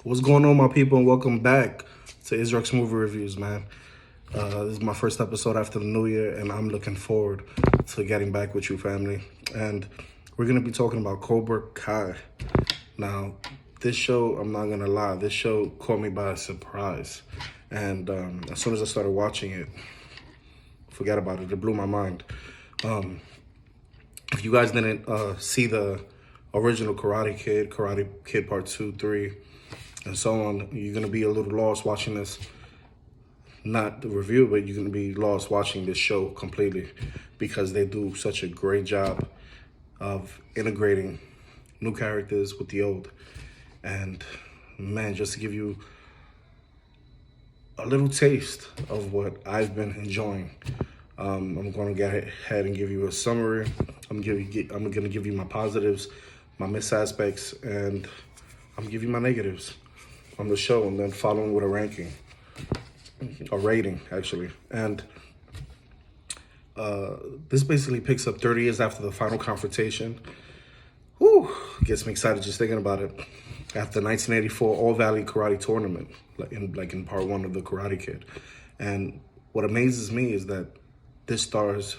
What's going on, my people, and welcome back to Israel's Movie Reviews, man. This is my first episode after the new year, and I'm looking forward to getting back with you, family. And we're going to be talking about Cobra Kai. Now, this show, I'm not going to lie, this show caught me by surprise. And as soon as I started watching it, forget about it, it blew my mind. If you guys didn't see the original Karate Kid Part 2, 3, and so on, you're going to be a little lost watching this. Not the review, but you're going to be lost watching this show completely because they do such a great job of integrating new characters with the old. And man, just to give you a little taste of what I've been enjoying, I'm going to get ahead and give you a summary. I'm going to give you my positives, my missed aspects, and I'm going to give you my negatives on the show, and then following with a rating, actually. And this basically picks up 30 years after the final confrontation. Whew, gets me excited just thinking about it. After the 1984 All-Valley Karate Tournament, like in part 1 of the Karate Kid. And what amazes me is that this stars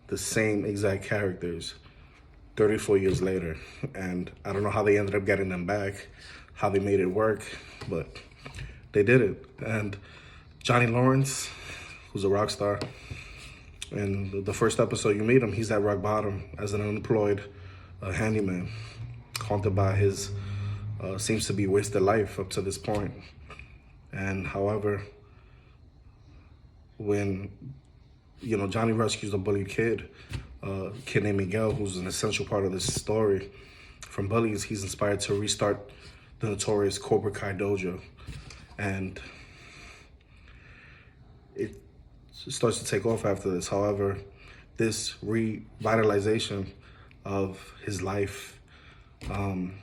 the same exact characters 34 years later. And I don't know how they ended up getting them back, how they made it work, but they did it. And Johnny Lawrence, who's a rock star, in the first episode you meet him, he's at rock bottom as an unemployed handyman, haunted by his seems to be wasted life up to this point. And however, when Johnny rescues a bullied kid named Miguel, who's an essential part of this story from bullies, he's inspired to restart the notorious Cobra Kai dojo. And it starts to take off after this. However, this revitalization of his life and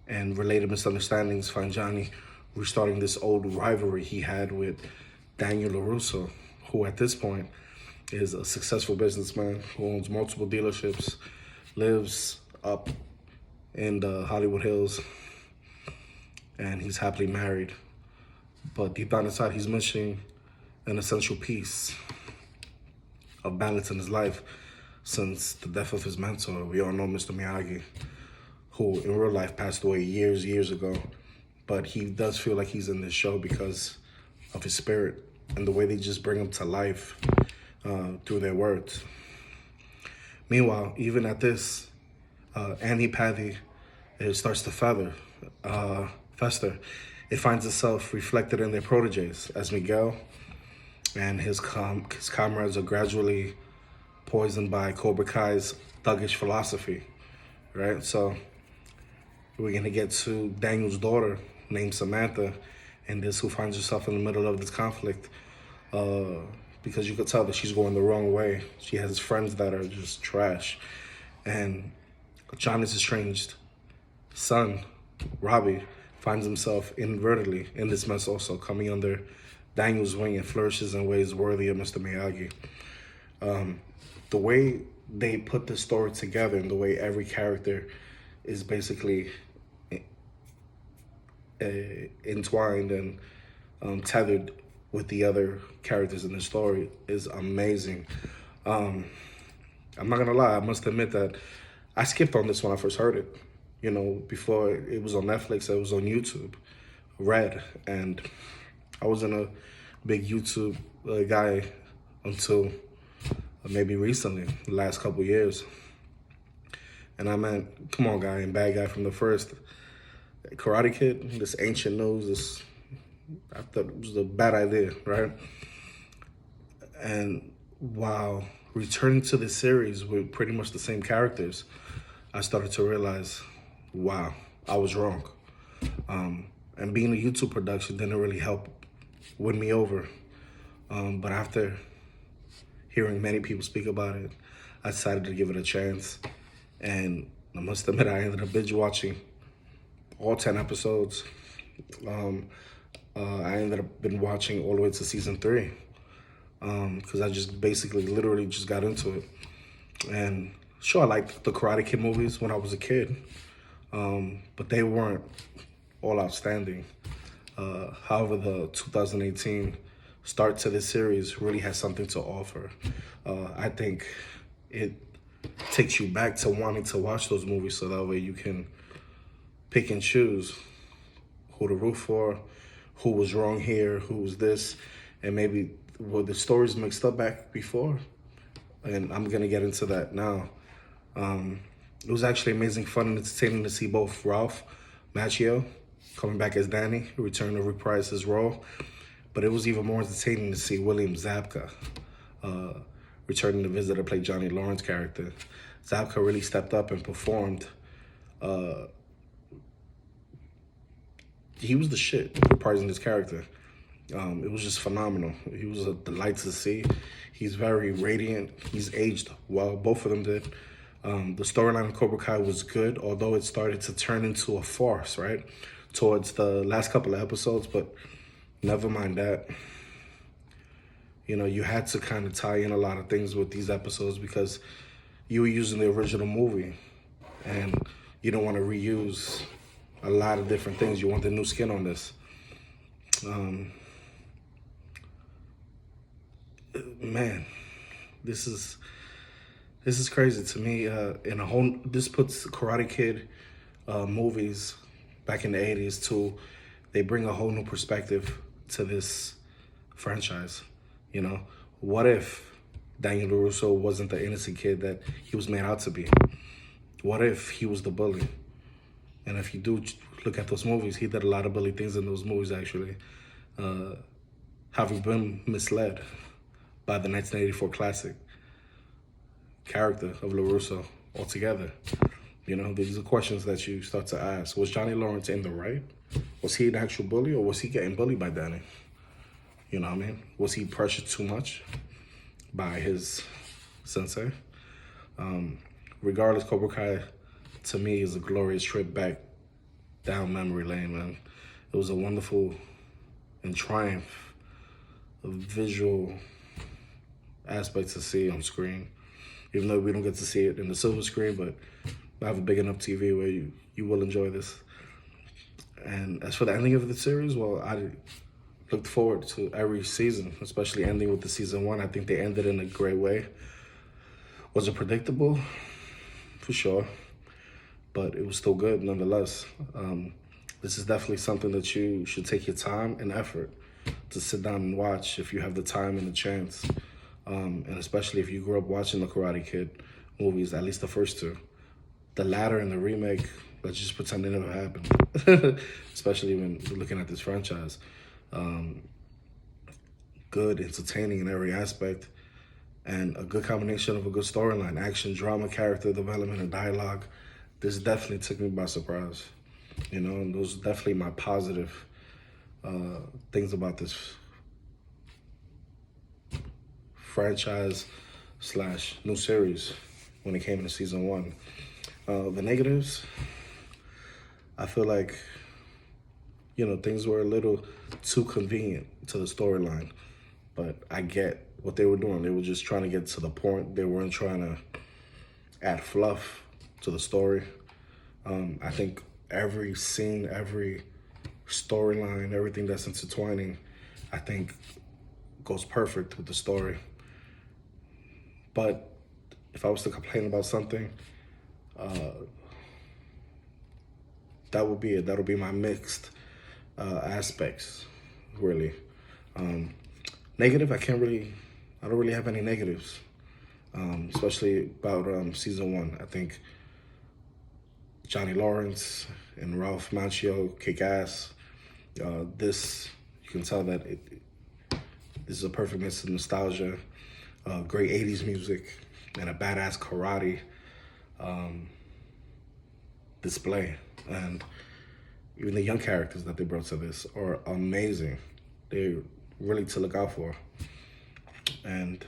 related misunderstandings find Johnny restarting this old rivalry he had with Daniel LaRusso, who at this point is a successful businessman who owns multiple dealerships, lives up in the Hollywood Hills, and he's happily married. But deep down inside, he's missing an essential piece of balance in his life since the death of his mentor. We all know Mr. Miyagi, who in real life passed away years ago. But he does feel like he's in this show because of his spirit and the way they just bring him to life through their words. Meanwhile, even at this, antipathy, it starts to fester. It finds itself reflected in their protegees as Miguel and his comrades are gradually poisoned by Cobra Kai's thuggish philosophy, right? So we're gonna get to Daniel's daughter named Samantha, and who finds herself in the middle of this conflict because you could tell that she's going the wrong way. She has friends that are just trash. And Johnny's estranged son, Robby, finds himself inadvertently in this mess also, coming under Daniel's wing and flourishes in ways worthy of Mr. Miyagi. The way they put the story together and the way every character is basically entwined and tethered with the other characters in the story is amazing. I'm not gonna lie, I must admit that I skipped on this when I first heard it. Before it was on Netflix, it was on YouTube, Red, and I wasn't a big YouTube guy until maybe recently, the last couple years. And I meant, come on, guy, and bad guy from the first Karate Kid, this ancient news, I thought it was a bad idea, right? And while returning to the series with pretty much the same characters, I started to realize, wow, I was wrong. And being a YouTube production didn't really help win me over. But after hearing many people speak about it, I decided to give it a chance. And I must admit, I ended up binge watching all 10 episodes. I ended up been watching all the way to season 3 because I just literally just got into it. And sure, I liked the Karate Kid movies when I was a kid. but they weren't all outstanding. However, the 2018 start to this series really has something to offer. I think it takes you back to wanting to watch those movies so that way you can pick and choose who to root for, who was wrong here, who was this, and maybe were the stories mixed up back before. And I'm gonna get into that now. It was actually amazing, fun, and entertaining to see both Ralph Macchio coming back as Danny, return to reprise his role. But it was even more entertaining to see William Zabka returning to visit to play Johnny Lawrence's character. Zabka really stepped up and performed. He was the shit reprising his character. It was just phenomenal. He was a delight to see. He's very radiant. He's aged well. Both of them did. The storyline of Cobra Kai was good, although it started to turn into a farce, right? Towards the last couple of episodes, but never mind that. You know, you had to kind of tie in a lot of things with these episodes because you were using the original movie and you don't want to reuse a lot of different things. You want the new skin on this. Man, this is crazy to me. This puts Karate Kid movies back in the 80s to, they bring a whole new perspective to this franchise. You know, what if Daniel LaRusso wasn't the innocent kid that he was made out to be? What if he was the bully? And if you do look at those movies, he did a lot of bully things in those movies, actually. Having been misled by the 1984 classic character of LaRusso altogether. You know, these are questions that you start to ask. Was Johnny Lawrence in the right? Was he an actual bully, or was he getting bullied by Danny? You know what I mean? Was he pressured too much by his sensei? Regardless, Cobra Kai, to me, is a glorious trip back down memory lane, man. It was a wonderful and triumph of visual aspects to see on screen, even though we don't get to see it in the silver screen, but I have a big enough TV where you will enjoy this. And as for the ending of the series, well, I looked forward to every season, especially ending with the season 1. I think they ended in a great way. Was it predictable? For sure. But it was still good nonetheless. This is definitely something that you should take your time and effort to sit down and watch if you have the time and the chance. And especially if you grew up watching the Karate Kid movies, at least the first two. The latter and the remake, let's just pretend they never happened. Especially when you're looking at this franchise. Good, entertaining in every aspect, and a good combination of a good storyline, action, drama, character development, and dialogue. This definitely took me by surprise. You know, and those are definitely my positive things about this franchise / new series when it came into season 1. The negatives, I feel like, you know, things were a little too convenient to the storyline, but I get what they were doing. They were just trying to get to the point. They weren't trying to add fluff to the story. I think every scene, every storyline, everything that's intertwining, I think goes perfect with the story. But if I was to complain about something, that would be it. That would be my mixed aspects, really. Negative, I don't really have any negatives, especially about season 1. I think Johnny Lawrence and Ralph Macchio kick ass. This, you can tell that this is a perfect mix of nostalgia, great 80s music, and a badass karate display. And even the young characters that they brought to this are amazing. They're really to look out for. And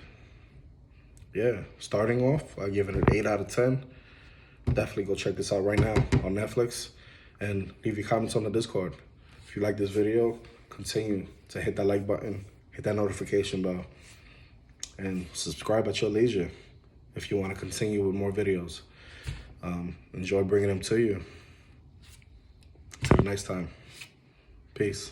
yeah, starting off, I give it an 8 out of 10. Definitely go check this out right now on Netflix and leave your comments on the Discord. If you like this video, continue to hit that like button, hit that notification bell, and subscribe at your leisure if you want to continue with more videos. Enjoy bringing them to you. next time. Peace.